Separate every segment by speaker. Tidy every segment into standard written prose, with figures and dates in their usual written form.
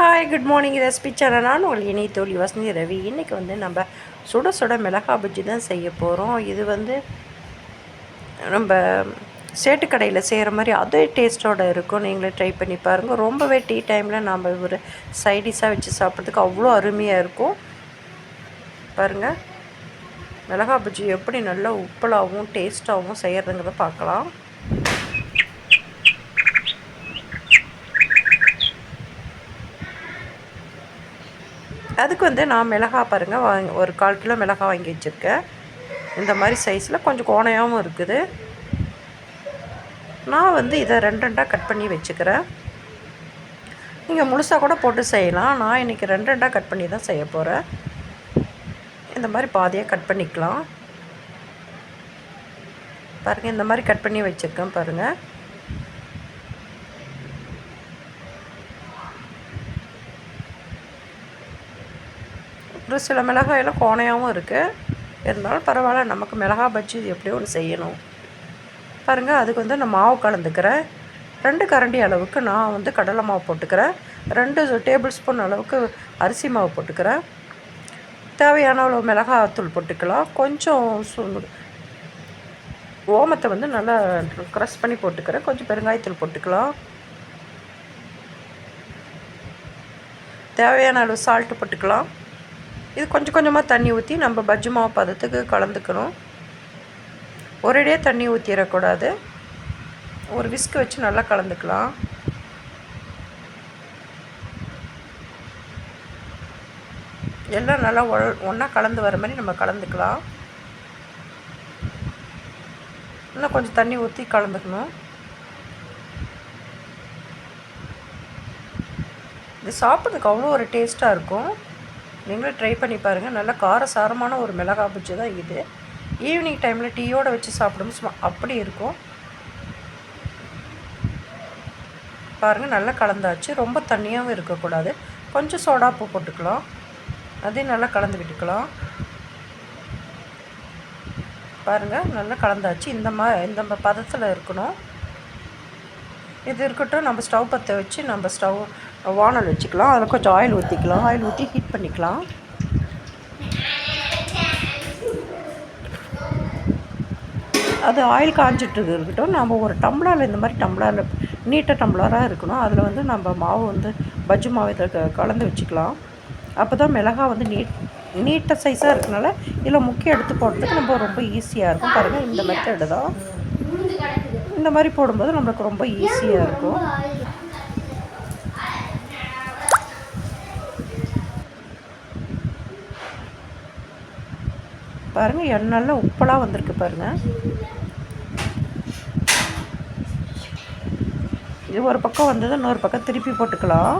Speaker 1: Hi good morning recipe channel. நான் உங்கள் இணை தோழி வசந்தி ரவி. இன்றைக்கி நம்ம சுட சுட மிளகா பஜ்ஜி தான் செய்ய போகிறோம். இது நம்ம சேட்டு கடையில் செய்கிற மாதிரி அதே டேஸ்ட்டோடு இருக்கும். நீங்களே ட்ரை பண்ணி பாருங்கள். ரொம்பவே டீ டைமில் நம்ம ஒரு சைடிஷாக வச்சு சாப்பிட்றதுக்கு அவ்வளோ அருமையாக இருக்கும். பாருங்கள், மிளகா பஜ்ஜி எப்படி நல்லா உப்பலாகவும் டேஸ்ட்டாகவும் செய்கிறதுங்கிறத பார்க்கலாம். அதுக்கு நான் மிளகாய் பாருங்கள் ஒரு 1/4 கிலோ மிளகாய் வாங்கி வச்சுருக்கேன். இந்த மாதிரி சைஸில் கொஞ்சம் கோணையாகவும் இருக்குது. நான் இதை 2 கட் பண்ணி வச்சுக்கிறேன். நீங்கள் முழுசாக கூட போட்டு செய்யலாம். நான் இன்றைக்கி 2 கட் பண்ணி தான் செய்ய போகிறேன். இந்த மாதிரி பாதியாக கட் பண்ணிக்கலாம். பாருங்கள், இந்த மாதிரி கட் பண்ணி வச்சுருக்கேன் பாருங்கள். ஒரு சில மிளகாயெல்லாம் கோணையாகவும் இருக்குது. இருந்தாலும் பரவாயில்ல, நமக்கு மிளகா பஜ்ஜி எப்படியோ ஒன்று செய்யணும். பாருங்கள், அதுக்கு நான் மாவு கலந்துக்கிறேன். 2 கரண்டி அளவுக்கு நான் கடலை மாவு போட்டுக்கிறேன். 2 டேபிள் ஸ்பூன் அளவுக்கு அரிசி மாவு போட்டுக்கிறேன். தேவையான அளவு மிளகாத்தூள் போட்டுக்கலாம். கொஞ்சம் ஓமத்தை நல்லா க்ரஷ் பண்ணி போட்டுக்கிறேன். கொஞ்சம் பெருங்காயத்தூள் போட்டுக்கலாம். தேவையான அளவு சால்ட்டு போட்டுக்கலாம். இது கொஞ்சம் கொஞ்சமாக தண்ணி ஊற்றி நம்ம பஜ்ஜி மாவு பதத்துக்கு கலந்துக்கணும். ஒரேடியே தண்ணி ஊற்றிடக்கூடாது. ஒரு விஸ்க் வச்சு நல்லா கலந்துக்கலாம். எல்லாம் நல்லா ஒன்றா கலந்து வர மாதிரி நம்ம கலந்துக்கலாம். இன்னும் கொஞ்சம் தண்ணி ஊற்றி கலந்துக்கணும். இது சாப்பிட்றதுக்கு அவ்வளோ ஒரு டேஸ்ட்டாக இருக்கும். நீங்களும் ட்ரை பண்ணி பாருங்கள். நல்லா காரசாரமான ஒரு மிளகா பஜ்ஜி தான் இது. ஈவினிங் டைமில் டீயோடு வச்சு சாப்பிடும்போது சும்மா அப்படி இருக்கும். பாருங்கள், நல்லா கலந்தாச்சு. ரொம்ப தண்ணியாகவும் இருக்கக்கூடாது. கொஞ்சம் சோடாப்பு போட்டுக்கலாம். அதையும் நல்லா கலந்து விட்டுக்கலாம். பாருங்கள், நல்லா கலந்தாச்சு. இந்த பதத்தில் இருக்கணும். இது இருக்கட்டும். நம்ம ஸ்டவ் பற்ற வச்சு நம்ம வானல் வச்சுக்கலாம். அதில் கொஞ்சம் ஆயில் ஊற்றிக்கலாம். ஆயில் ஊற்றி ஹீட் பண்ணிக்கலாம். அது ஆயில் காஞ்சிட்டு இருக்கட்டும். நம்ம ஒரு டம்ளரில், இந்த மாதிரி டம்ளரில் நீட்ட டம்ளராக இருக்கணும். அதில் நம்ம மாவு பஜ்ஜி மாவு இதை கலந்து வச்சுக்கலாம். அப்போ தான் மிளகாய் நீட்ட சைஸாக இருக்கனால இதில் முக்கிய எடுத்து போடுறதுக்கு நம்ம ரொம்ப ஈஸியாக இருக்கும். பாருங்கள், இந்த மெத்தடு தான். இந்த மாதிரி போடும்போது நம்மளுக்கு ரொம்ப ஈஸியாக இருக்கும். பாருங்கள், எண்ணெயில் உப்பெல்லாம் வந்திருக்கு பாருங்கள். இது ஒரு பக்கம் வந்தது, இன்னொரு பக்கம் திருப்பி போட்டுக்கலாம்.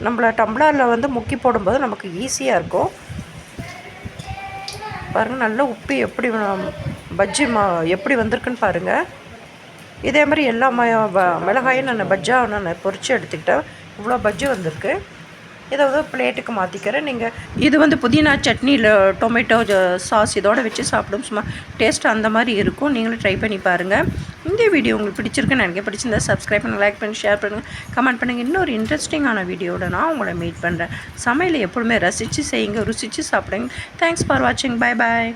Speaker 1: நம்மளை டம்ளரில் முக்கி போடும்போது நமக்கு ஈஸியாக இருக்கும். பாருங்கள், நல்லா உப்பி எப்படி பஜ்ஜி எப்படி வந்திருக்குன்னு பாருங்கள். இதே மாதிரி எல்லா மிளகாயும் நான் பஜ்ஜாக பொரித்து எடுத்துக்கிட்டேன். இவ்வளோ பஜ்ஜி வந்திருக்கு. இதை பிளேட்டுக்கு மாற்றிக்கிறேன். நீங்கள் இது புதினா சட்னி இல்லை டொமேட்டோ சாஸ் இதோடு வச்சு சாப்பிடும் சும்மா டேஸ்ட்டு அந்த மாதிரி இருக்கும். நீங்களும் ட்ரை பண்ணி பாருங்கள். இந்த வீடியோ உங்களுக்கு பிடிச்சிருக்குன்னு எனக்கு பிடிச்சிருந்தா சப்ஸ்கிரைப் பண்ணுங்கள், லைக் பண்ணி ஷேர் பண்ணுங்கள், கமெண்ட் பண்ணுங்கள். இன்னொரு இன்ட்ரெஸ்டிங்கான வீடியோட நான் உங்களை மீட் பண்ணுறேன். சமையலை எப்பொழுதுமே ரசித்து செய்யுங்க, ருசித்து சாப்பிடுங்க. தேங்க்ஸ் ஃபார் வாட்சிங். Bye bye.